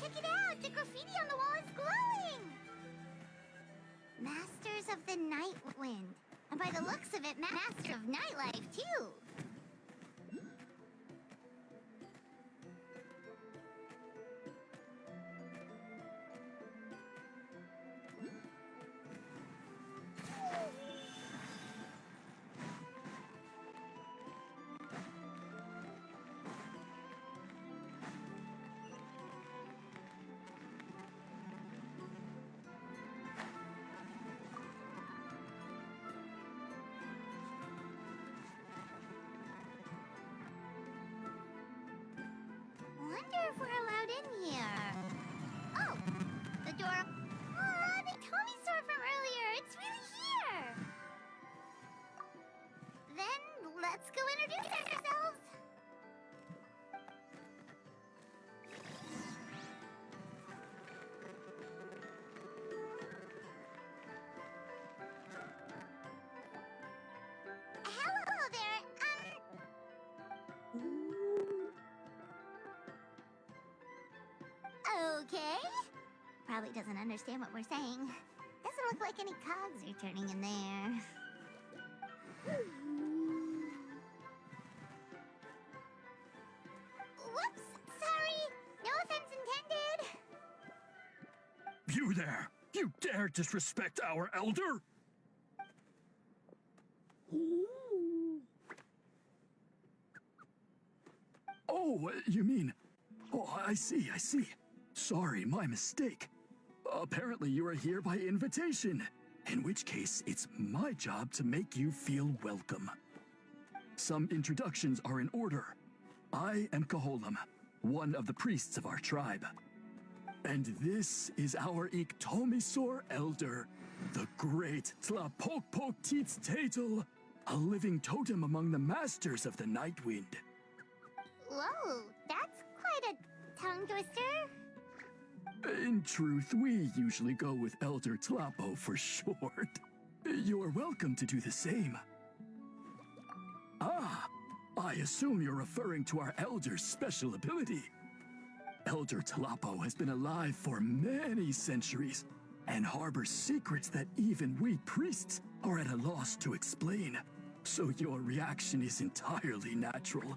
check it out! The graffiti on the wall is glowing! Masters of the Night Wind. And by the looks of it, Master of Nightlife, too! Wonder if we're allowed in here. Oh, the door. Aw, the Tommy store from earlier. It's really here. Then let's go introduce ourselves. Hello there. Okay. Probably doesn't understand what we're saying. Doesn't look like any cogs are turning in there. Whoops, sorry. No offense intended. You there! You dare disrespect our elder? Oh, you mean... Oh, I see. Sorry, my mistake. Apparently you are here by invitation, in which case it's my job to make you feel welcome. Some introductions are in order. I am Koholum, one of the priests of our tribe. And this is our Iktomisor elder, the great Tlapokpok Tatel, a living totem among the masters of the Night Wind. Whoa, that's quite a tongue twister. In truth, we usually go with Elder Tlapo for short. You're welcome to do the same. Ah, I assume you're referring to our elder's special ability. Elder Tlapo has been alive for many centuries and harbors secrets that even we priests are at a loss to explain. So your reaction is entirely natural.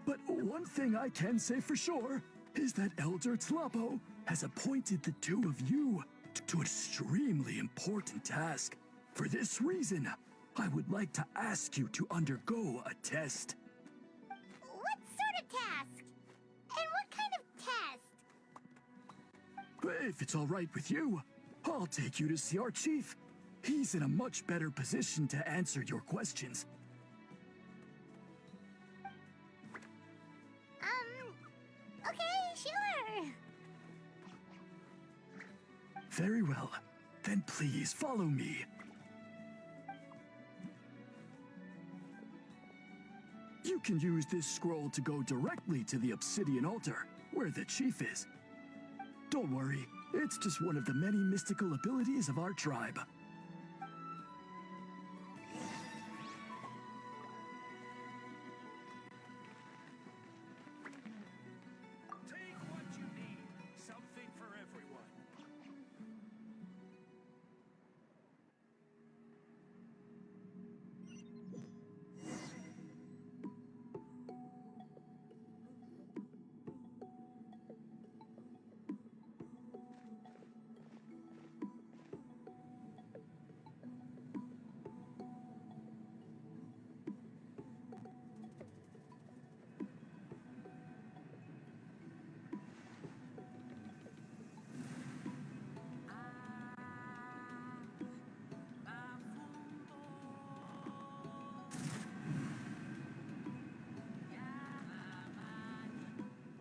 But one thing I can say for sure is that Elder Tlapo has appointed the two of you to an extremely important task. For this reason, I would like to ask you to undergo a test. What sort of task? And what kind of test? If it's all right with you, I'll take you to see our chief. He's in a much better position to answer your questions. Okay, sure. Very well. Then please follow me. You can use this scroll to go directly to the obsidian altar, where the chief is. Don't worry, it's just one of the many mystical abilities of our tribe. Take what you need. Something for everyone.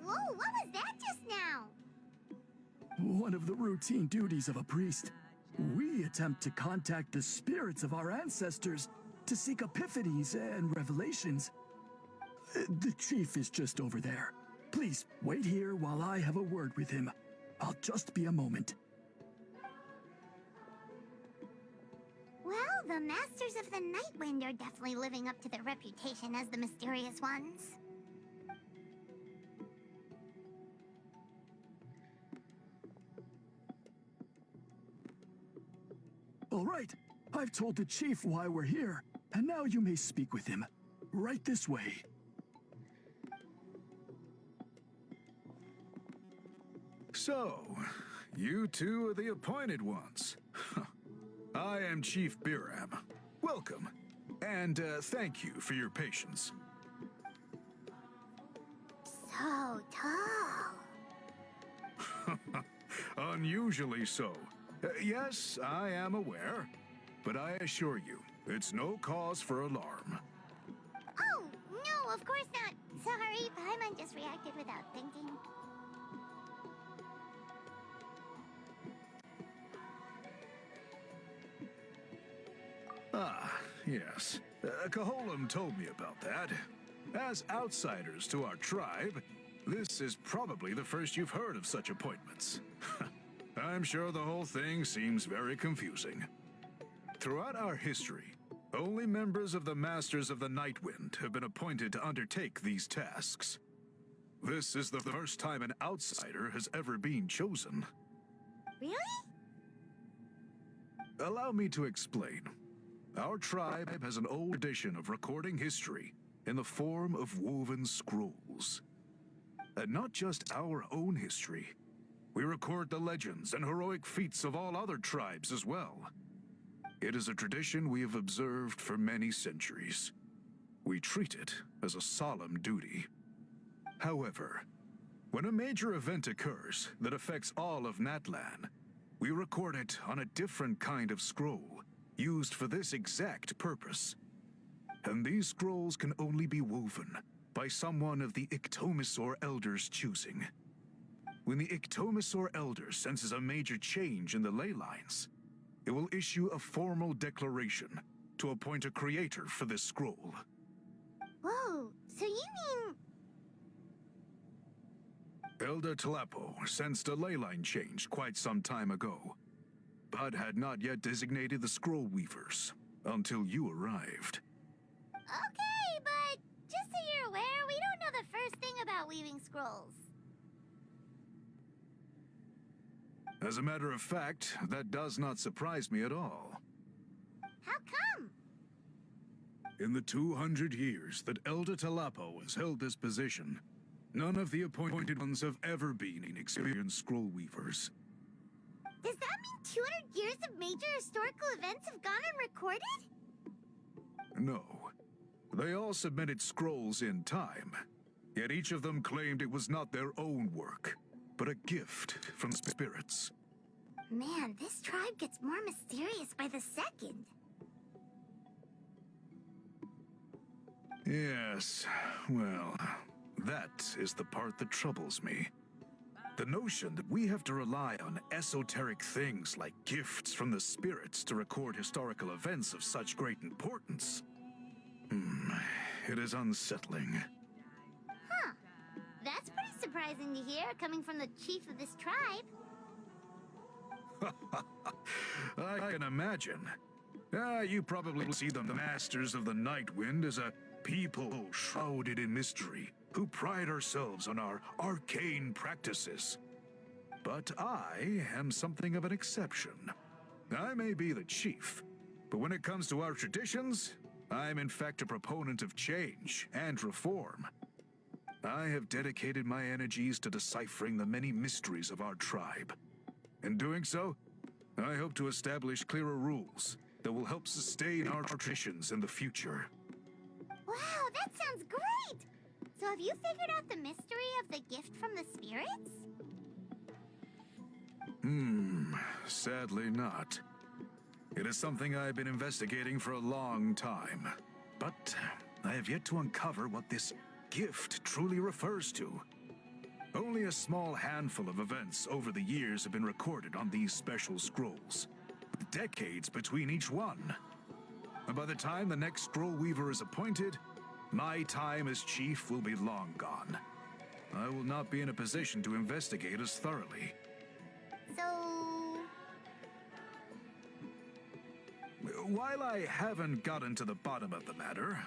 Whoa, what was that just now? One of the routine duties of a priest. We attempt to contact the spirits of our ancestors to seek epiphanies and revelations. The chief is just over there. Please wait here while I have a word with him. I'll just be a moment. Well, the Masters of the Night Wind are definitely living up to their reputation as the mysterious ones. All right, I've told the chief why we're here, and now you may speak with him. Right this way. So, you two are the appointed ones. I am Chief Biram. Welcome, and thank you for your patience. So tall. Unusually so. Yes, I am aware, but I assure you, it's no cause for alarm. Oh, no, of course not. Sorry, Paimon just reacted without thinking. Ah, yes. Kaholam told me about that. As outsiders to our tribe, this is probably the first you've heard of such appointments. I'm sure the whole thing seems very confusing. Throughout our history, only members of the Masters of the Nightwind have been appointed to undertake these tasks. This is the first time an outsider has ever been chosen. Really? Allow me to explain. Our tribe has an old tradition of recording history in the form of woven scrolls. And not just our own history. We record the legends and heroic feats of all other tribes as well. It is a tradition we have observed for many centuries. We treat it as a solemn duty. However, when a major event occurs that affects all of Natlan, we record it on a different kind of scroll, used for this exact purpose. And these scrolls can only be woven by someone of the Iktomisor Elders' choosing. When the Iktomisor Elder senses a major change in the ley lines, it will issue a formal declaration to appoint a creator for this scroll. Whoa, so you mean... Elder Tlapo sensed a ley line change quite some time ago, but had not yet designated the scroll weavers until you arrived. Okay, but just so you're aware, we don't know the first thing about weaving scrolls. As a matter of fact, that does not surprise me at all. How come? In the 200 years that Elder Tlapo has held this position, none of the appointed ones have ever been experienced scroll weavers. Does that mean 200 years of major historical events have gone unrecorded? No. They all submitted scrolls in time, yet each of them claimed it was not their own work, but a gift from the spirits. Man, this tribe gets more mysterious by the second. Yes, well, that is the part that troubles me. The notion that we have to rely on esoteric things like gifts from the spirits to record historical events of such great importance. It is unsettling. Huh. That's pretty surprising to hear, coming from the chief of this tribe. I can imagine. You probably see the Masters of the Nightwind as a people shrouded in mystery, who pride ourselves on our arcane practices. But I am something of an exception. I may be the chief, but when it comes to our traditions, I am in fact a proponent of change and reform. I have dedicated my energies to deciphering the many mysteries of our tribe. In doing so, I hope to establish clearer rules that will help sustain our traditions in the future. Wow, that sounds great! So have you figured out the mystery of the gift from the spirits? Sadly not. It is something I've been investigating for a long time, but I have yet to uncover what this gift truly refers to. Only a small handful of events over the years have been recorded on these special scrolls, with decades between each one. And by the time the next scroll weaver is appointed, my time as chief will be long gone. I will not be in a position to investigate as thoroughly. So... While I haven't gotten to the bottom of the matter,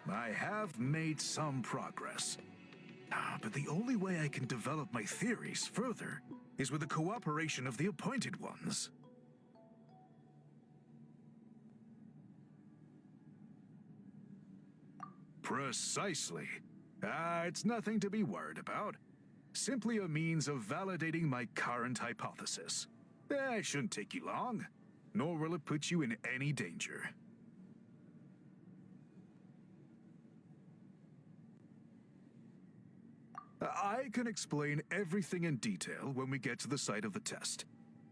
I have made some progress. But the only way I can develop my theories further is with the cooperation of the appointed ones. Precisely. It's nothing to be worried about. Simply a means of validating my current hypothesis. It shouldn't take you long, nor will it put you in any danger. I can explain everything in detail when we get to the site of the test.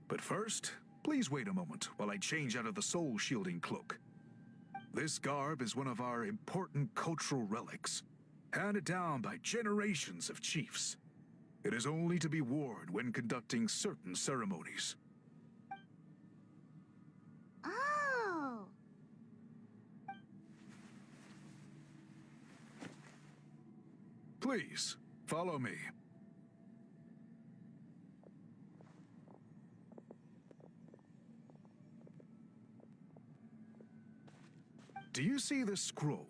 But first, please wait a moment while I change out of the soul-shielding cloak. This garb is one of our important cultural relics, handed down by generations of chiefs. It is only to be worn when conducting certain ceremonies. Oh. Please, follow me. Do you see this scroll?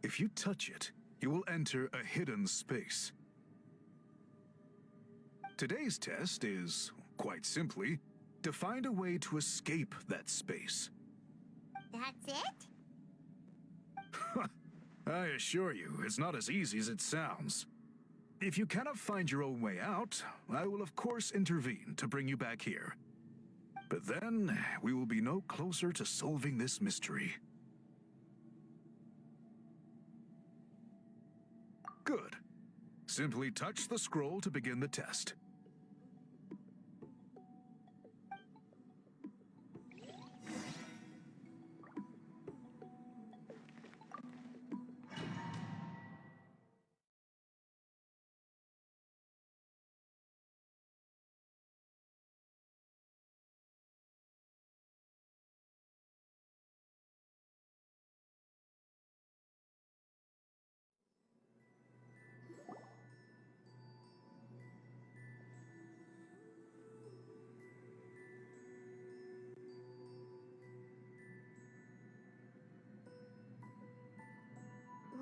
If you touch it, you will enter a hidden space. Today's test is, quite simply, to find a way to escape that space. That's it? I assure you, it's not as easy as it sounds. If you cannot find your own way out, I will of course intervene to bring you back here. But then, we will be no closer to solving this mystery. Good. Simply touch the scroll to begin the test.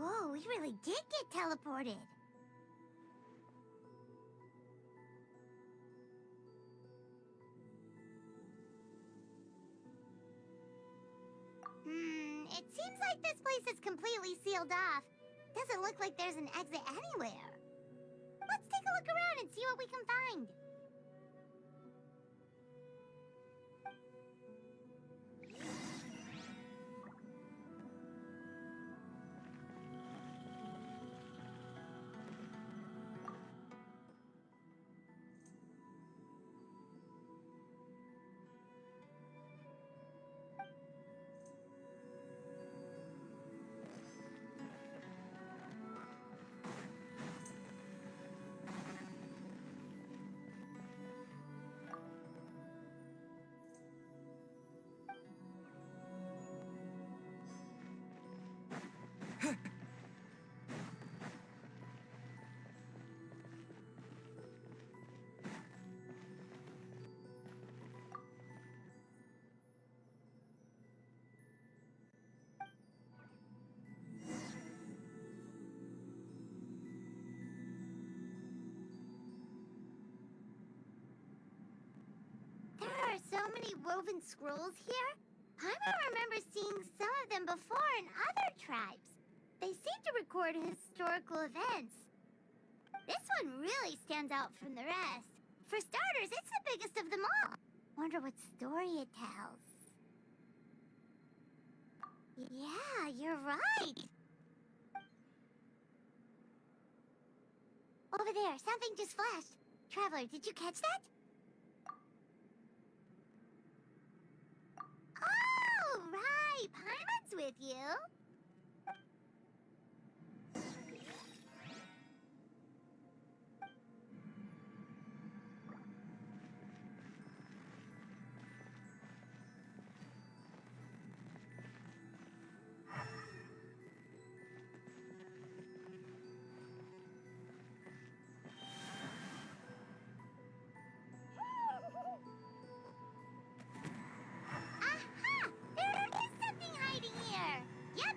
Whoa, we really did get teleported. It seems like this place is completely sealed off. Doesn't look like there's an exit anywhere. Let's take a look around and see what we can find. There are so many woven scrolls here. I don't remember seeing some of them before in other tribes. They seem to record historical events. This one really stands out from the rest. For starters, it's the biggest of them all. Wonder what story it tells. Yeah, you're right. Over there, something just flashed. Traveler, did you catch that? Oh, right. Paimon's with you. Aha! There is something hiding here. Yep,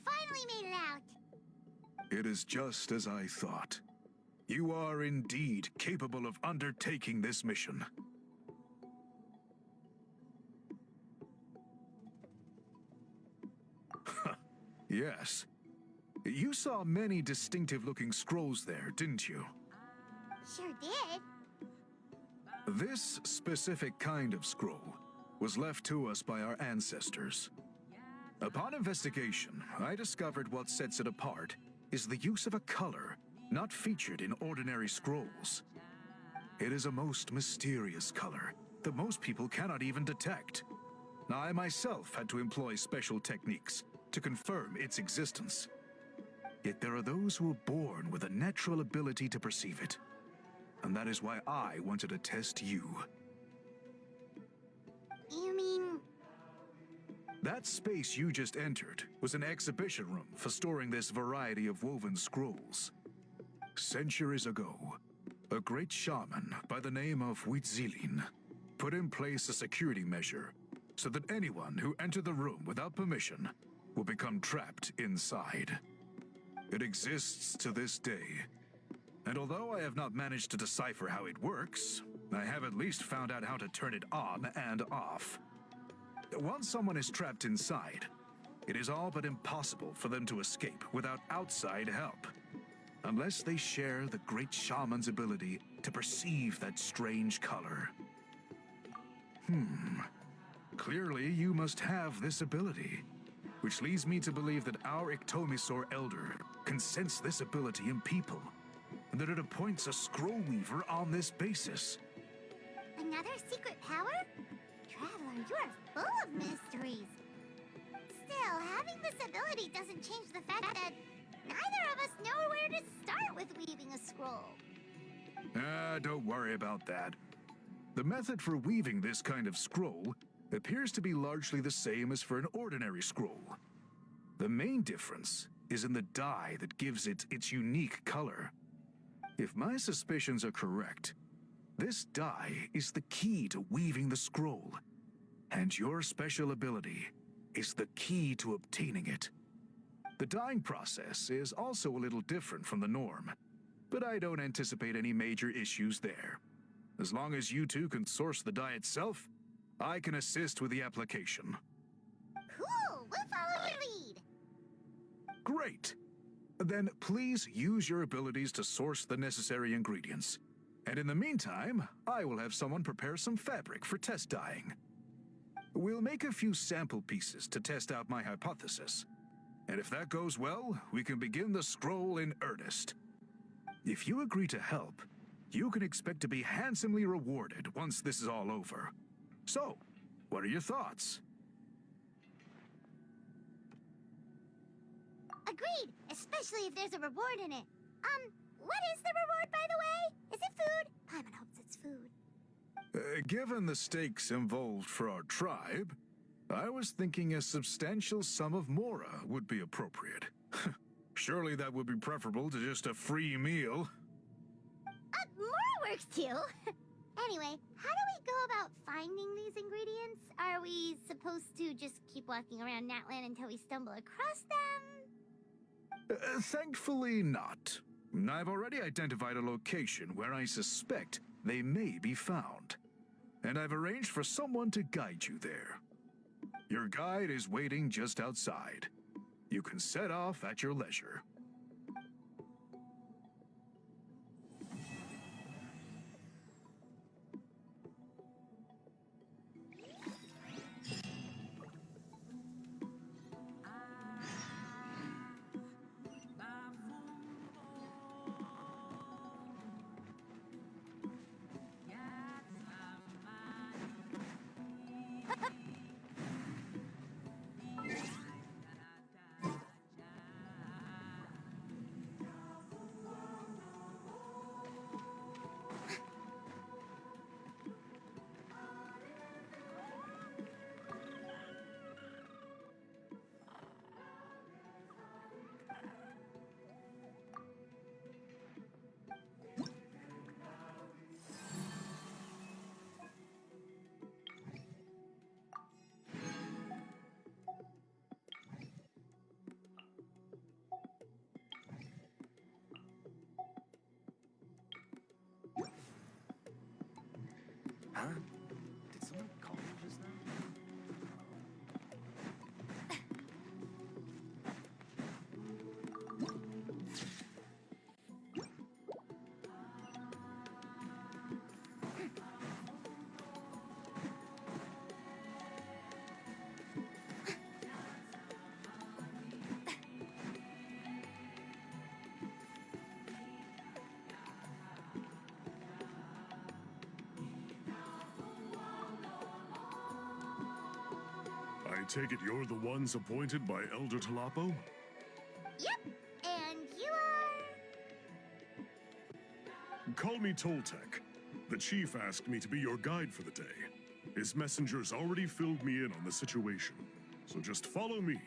finally made it out. It is just as I thought. You are indeed capable of undertaking this mission. Yes. You saw many distinctive-looking scrolls there, didn't you? Sure did. This specific kind of scroll was left to us by our ancestors. Upon investigation, I discovered what sets it apart is the use of a color not featured in ordinary scrolls. It is a most mysterious color that most people cannot even detect. I myself had to employ special techniques to confirm its existence. Yet there are those who are born with a natural ability to perceive it. And that is why I wanted to test you. You mean... That space you just entered was an exhibition room for storing this variety of woven scrolls. Centuries ago, a great shaman by the name of Huitzilin put in place a security measure so that anyone who entered the room without permission will become trapped inside. It exists to this day, and although I have not managed to decipher how it works, I have at least found out how to turn it on and off. Once someone is trapped inside, it is all but impossible for them to escape without outside help, unless they share the great shaman's ability to perceive that strange color. Clearly you must have this ability, which leads me to believe that our Iktomisor Elder can sense this ability in people, and that it appoints a scroll weaver on this basis. Another secret power? Traveler, you are full of mysteries. Still, having this ability doesn't change the fact that neither of us know where to start with weaving a scroll. Don't worry about that. The method for weaving this kind of scroll appears to be largely the same as for an ordinary scroll. The main difference is in the dye that gives it its unique color. If my suspicions are correct, this dye is the key to weaving the scroll, and your special ability is the key to obtaining it. The dyeing process is also a little different from the norm, but I don't anticipate any major issues there. As long as you two can source the dye itself, I can assist with the application. Cool, we'll follow your lead. Great! Then please use your abilities to source the necessary ingredients. And in the meantime, I will have someone prepare some fabric for test dyeing. We'll make a few sample pieces to test out my hypothesis. And if that goes well, we can begin the scroll in earnest. If you agree to help, you can expect to be handsomely rewarded once this is all over. So, what are your thoughts? Agreed, especially if there's a reward in it. What is the reward, by the way? Is it food? Paimon hopes it's food. Given the stakes involved for our tribe, I was thinking a substantial sum of mora would be appropriate. Surely that would be preferable to just a free meal. Mora works too. Anyway, how do we go about finding these ingredients? Are we supposed to just keep walking around Natlan until we stumble across them? Thankfully not. I've already identified a location where I suspect they may be found. And I've arranged for someone to guide you there. Your guide is waiting just outside. You can set off at your leisure. Huh? Did someone call me just now? I take it you're the ones appointed by Elder Talapo? Yep. And you are... Call me Toltec. The chief asked me to be your guide for the day. His messengers already filled me in on the situation, so just follow me.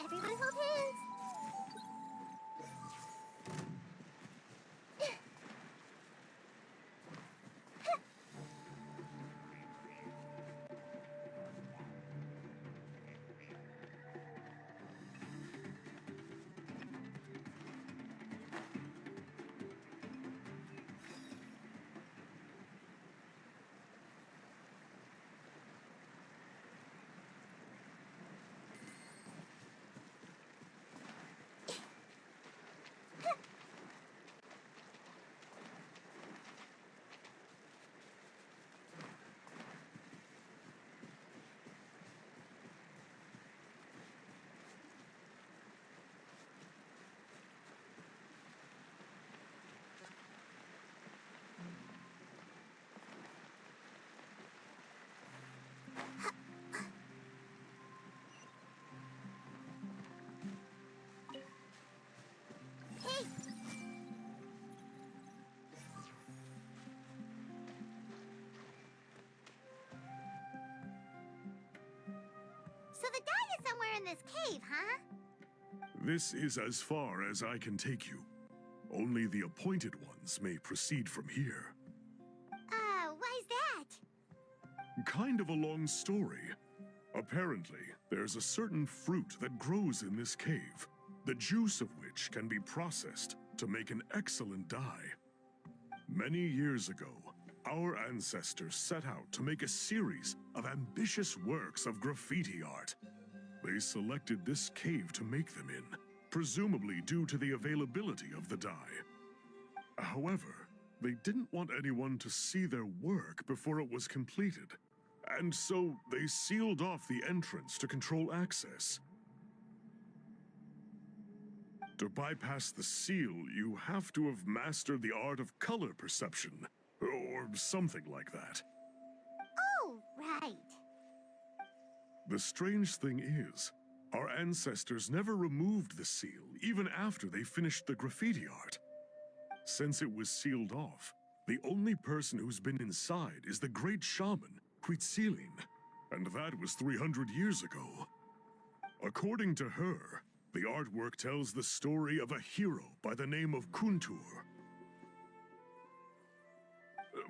Everyone hold hands. Hey. So the guy is somewhere in this cave, huh? This is as far as I can take you. Only the appointed ones may proceed from here. Why's that? Kind of a long story. Apparently, there's a certain fruit that grows in this cave, the juice of which can be processed to make an excellent dye. Many years ago, our ancestors set out to make a series of ambitious works of graffiti art. They selected this cave to make them in, presumably due to the availability of the dye. However, they didn't want anyone to see their work before it was completed, and so they sealed off the entrance to control access. To bypass the seal, you have to have mastered the art of color perception, or something like that. Oh, right. The strange thing is, our ancestors never removed the seal, even after they finished the graffiti art. Since it was sealed off, the only person who's been inside is the great shaman, Huitzilin, and that was 300 years ago. According to her, the artwork tells the story of a hero by the name of Kuntur.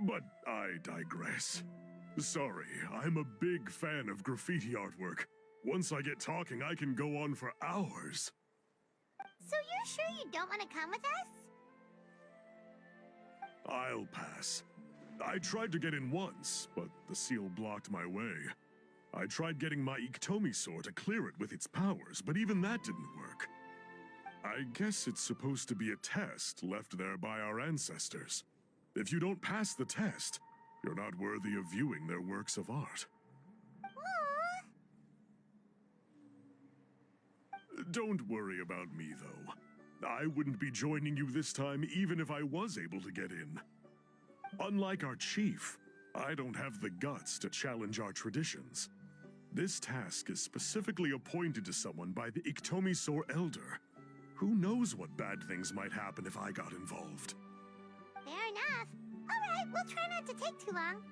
But I digress. Sorry, I'm a big fan of graffiti artwork. Once I get talking, I can go on for hours. So you're sure you don't want to come with us? I'll pass. I tried to get in once, but the seal blocked my way. I tried getting my Iktomi sword to clear it with its powers, but even that didn't work. I guess it's supposed to be a test left there by our ancestors. If you don't pass the test, you're not worthy of viewing their works of art. Aww. Don't worry about me, though. I wouldn't be joining you this time even if I was able to get in. Unlike our chief, I don't have the guts to challenge our traditions. This task is specifically appointed to someone by the Iktomi-Sor Elder. Who knows what bad things might happen if I got involved? Fair enough. All right, we'll try not to take too long.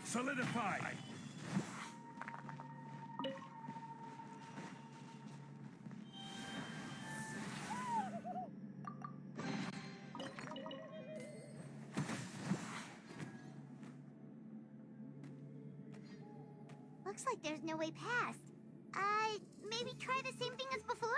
Solidify! Looks like there's no way past. Maybe try the same thing as before?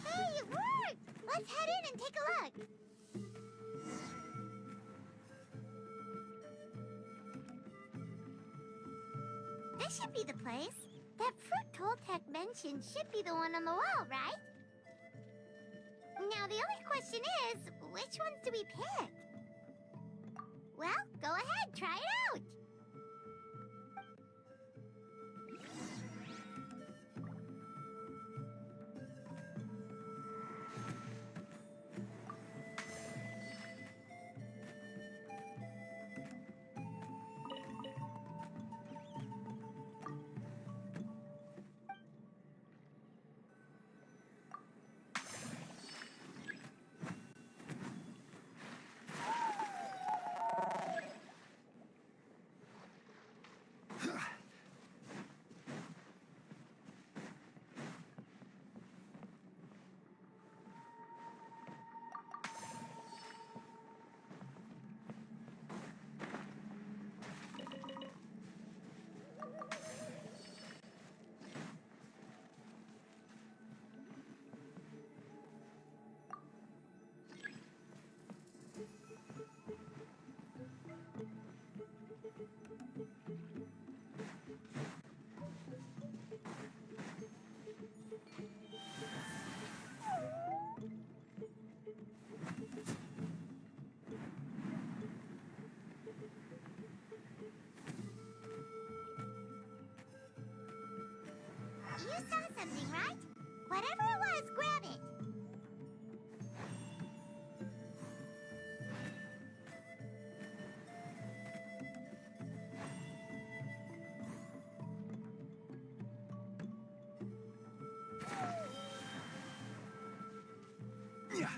Hey, it worked! Let's head in and take a look. This should be the place. That fruit Toltec mentioned should be the one on the wall, right? Now the only question is, which ones do we pick? Well, go ahead, try it out! You saw something, right? Whatever it was, grab it. Yeah.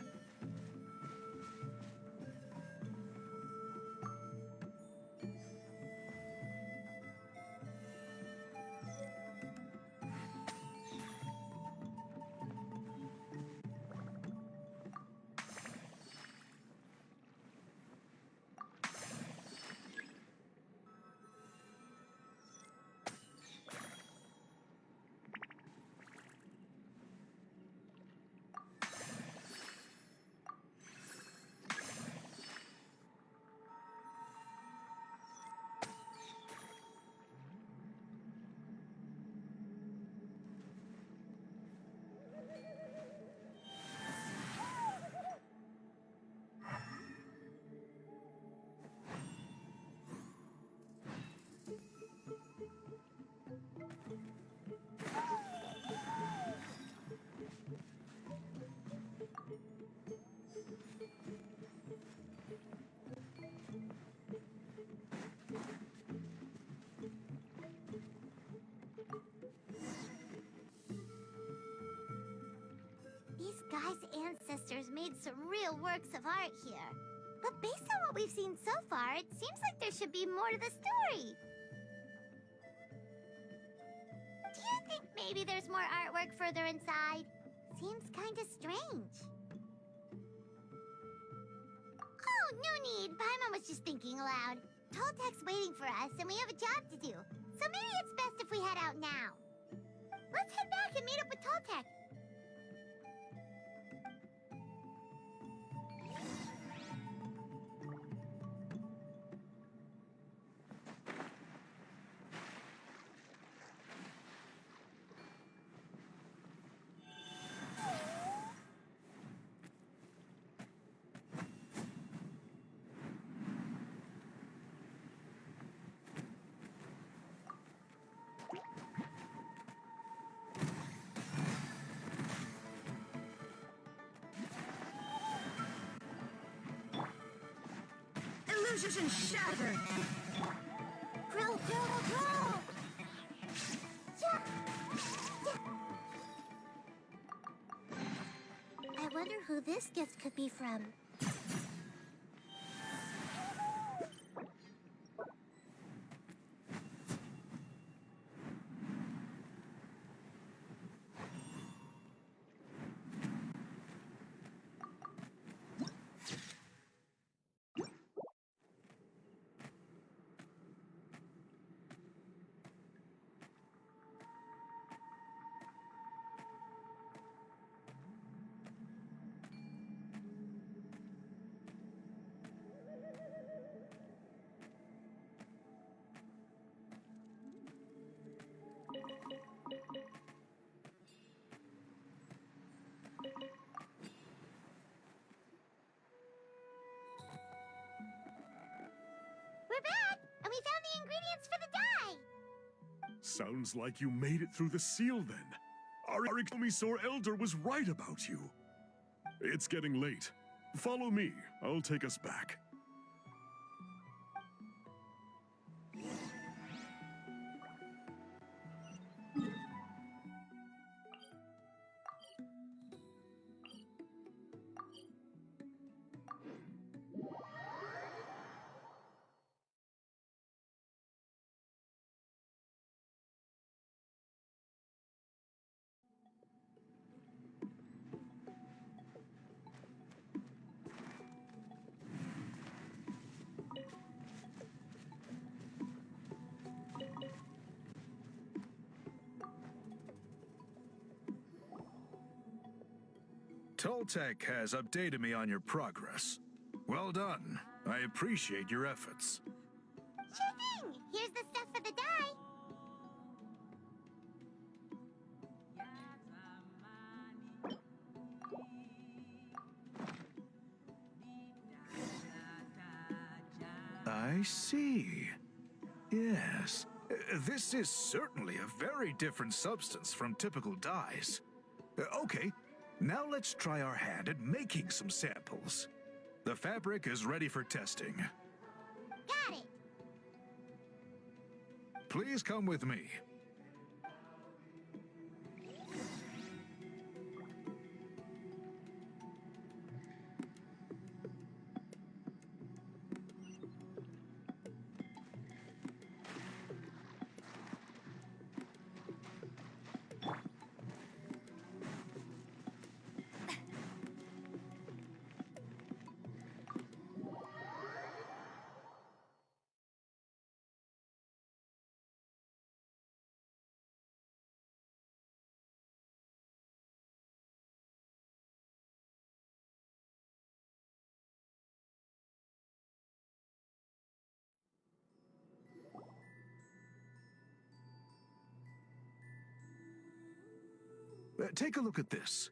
These guys' ancestors made some real works of art here. But based on what we've seen so far, it seems like there should be more to the story. Do you think maybe there's more artwork further inside? Seems kinda strange. Oh, no need. Paimon was just thinking aloud. Toltek's waiting for us, and we have a job to do. So maybe it's best if we head out now. Let's head back and meet up with Toltek. Illusion shattered! Grow, grow, grow! I wonder who this gift could be from. We're back, and we found the ingredients for the dye! Sounds like you made it through the seal then. Our Iktomisaur Elder was right about you. It's getting late. Follow me. I'll take us back. Toltek has updated me on your progress. Well done. I appreciate your efforts. Sure thing! Here's the stuff for the dye. I see. Yes. This is certainly a very different substance from typical dyes. Okay, now let's try our hand at making some samples. The fabric is ready for testing. Got it! Please come with me. Take a look at this.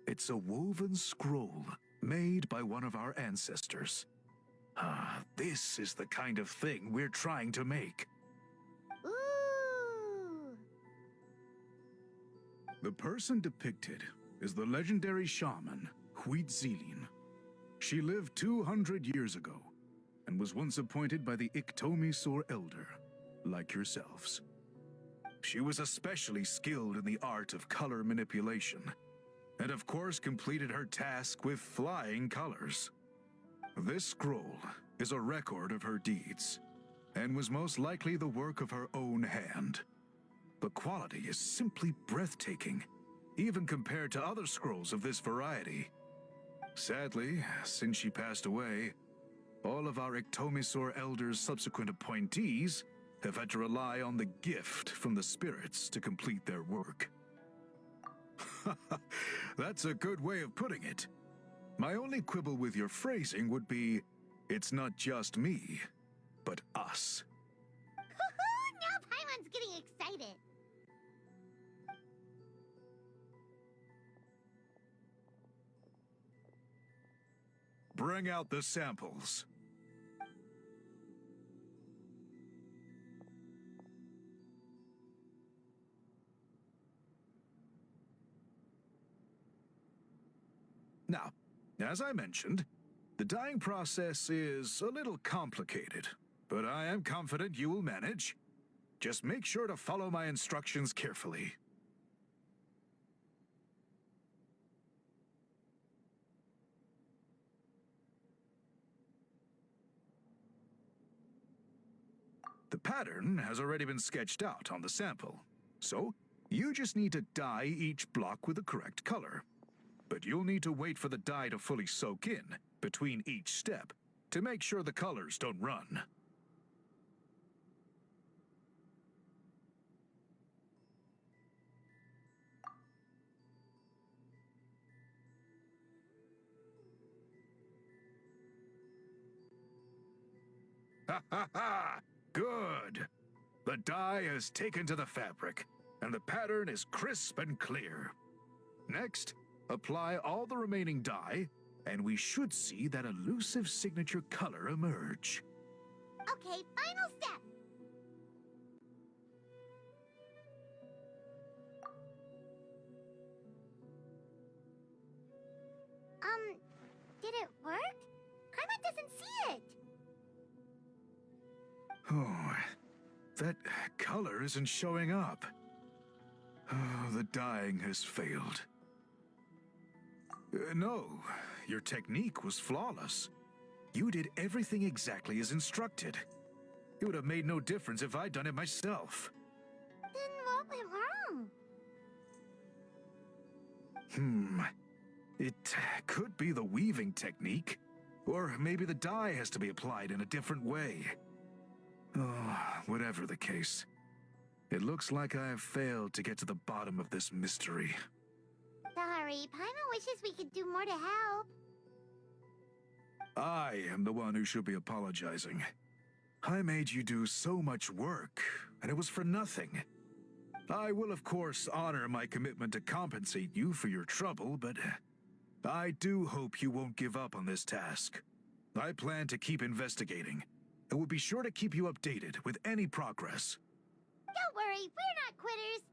It's a woven scroll made by one of our ancestors. This is the kind of thing we're trying to make. Ooh! The person depicted is the legendary shaman, Huitzilin. She lived 200 years ago and was once appointed by the Iktomisaur Elder, like yourselves. She was especially skilled in the art of color manipulation, and of course completed her task with flying colors. This scroll is a record of her deeds, and was most likely the work of her own hand. The quality is simply breathtaking, even compared to other scrolls of this variety. Sadly, since she passed away, all of our Ictomisaur Elders' subsequent appointees have had to rely on the gift from the spirits to complete their work. That's a good way of putting it. My only quibble with your phrasing would be, it's not just me, but us. Now Paimon's getting excited. Bring out the samples. Now, as I mentioned, the dyeing process is a little complicated, but I am confident you will manage. Just make sure to follow my instructions carefully. The pattern has already been sketched out on the sample, so you just need to dye each block with the correct color. But you'll need to wait for the dye to fully soak in between each step to make sure the colors don't run. Ha ha ha! Good! The dye has taken to the fabric, and the pattern is crisp and clear. Next, apply all the remaining dye, and we should see that elusive signature color emerge. Okay, final step. Did it work? Paimon doesn't see it. Oh, that color isn't showing up. Oh, the dyeing has failed. No, your technique was flawless. You did everything exactly as instructed. It would have made no difference if I'd done it myself. Then what went wrong? It could be the weaving technique. Or maybe the dye has to be applied in a different way. Oh, whatever the case. It looks like I have failed to get to the bottom of this mystery. Sorry, Paimon wishes we could do more to help. I am the one who should be apologizing. I made you do so much work, and it was for nothing. I will, of course, honor my commitment to compensate you for your trouble, but I do hope you won't give up on this task. I plan to keep investigating, and will be sure to keep you updated with any progress. Don't worry, we're not quitters.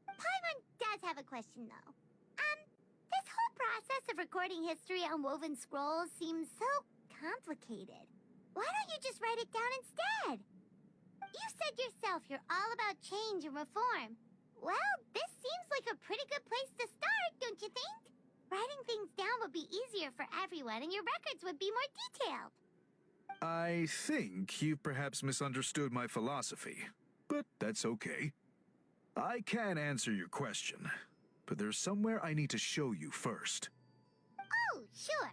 Paimon does have a question, though. This whole process of recording history on woven scrolls seems so complicated. Why don't you just write it down instead? You said yourself you're all about change and reform. Well, this seems like a pretty good place to start, don't you think? Writing things down would be easier for everyone, and your records would be more detailed. I think you've perhaps misunderstood my philosophy, but that's okay. I can answer your question, but there's somewhere I need to show you first. Oh, sure.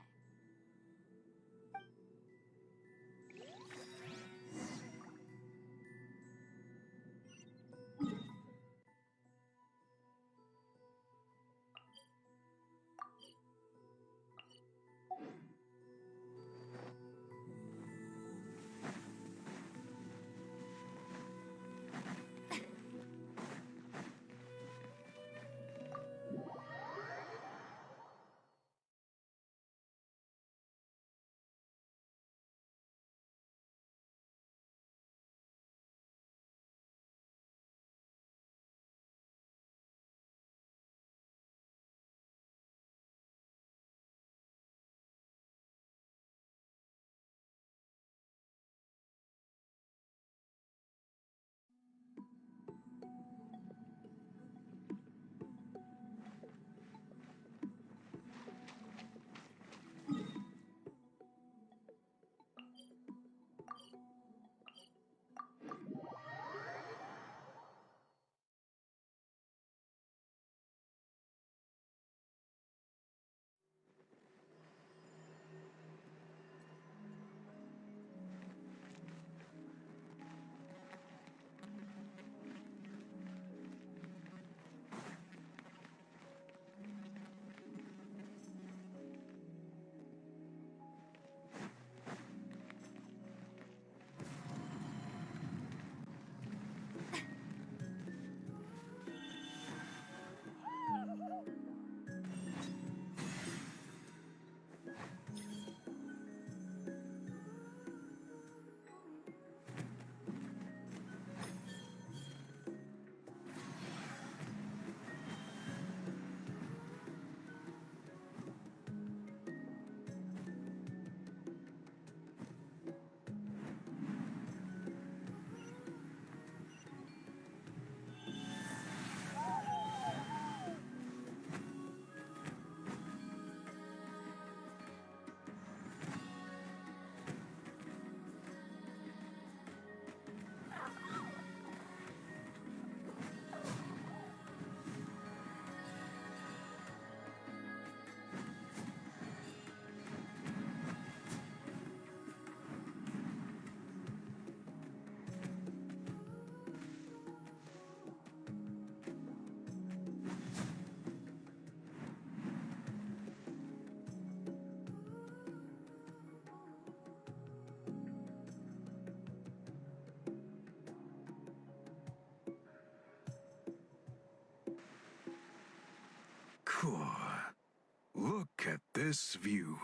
this view.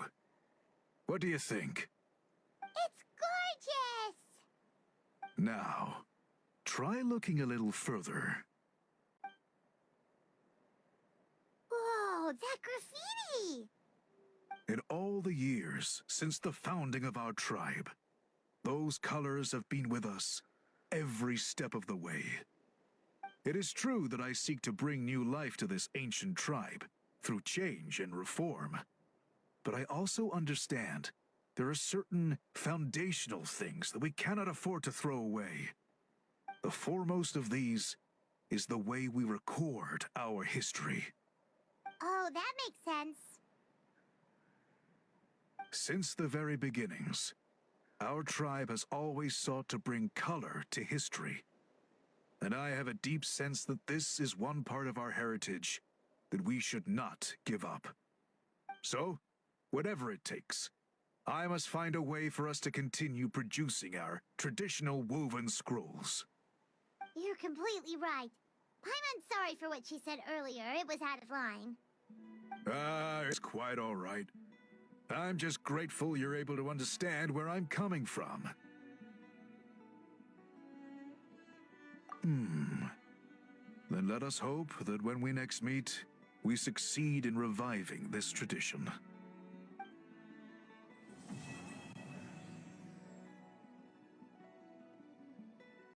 What do you think? It's gorgeous! Now, try looking a little further. Whoa, that graffiti! In all the years since the founding of our tribe, those colors have been with us every step of the way. It is true that I seek to bring new life to this ancient tribe through change and reform. But I also understand there are certain foundational things that we cannot afford to throw away. The foremost of these is the way we record our history. Oh, that makes sense. Since the very beginnings, our tribe has always sought to bring color to history. And I have a deep sense that this is one part of our heritage that we should not give up. So, whatever it takes, I must find a way for us to continue producing our traditional woven scrolls. You're completely right. Paimon's sorry for what she said earlier. It was out of line. It's quite all right. I'm just grateful you're able to understand where I'm coming from. Then let us hope that when we next meet, we succeed in reviving this tradition.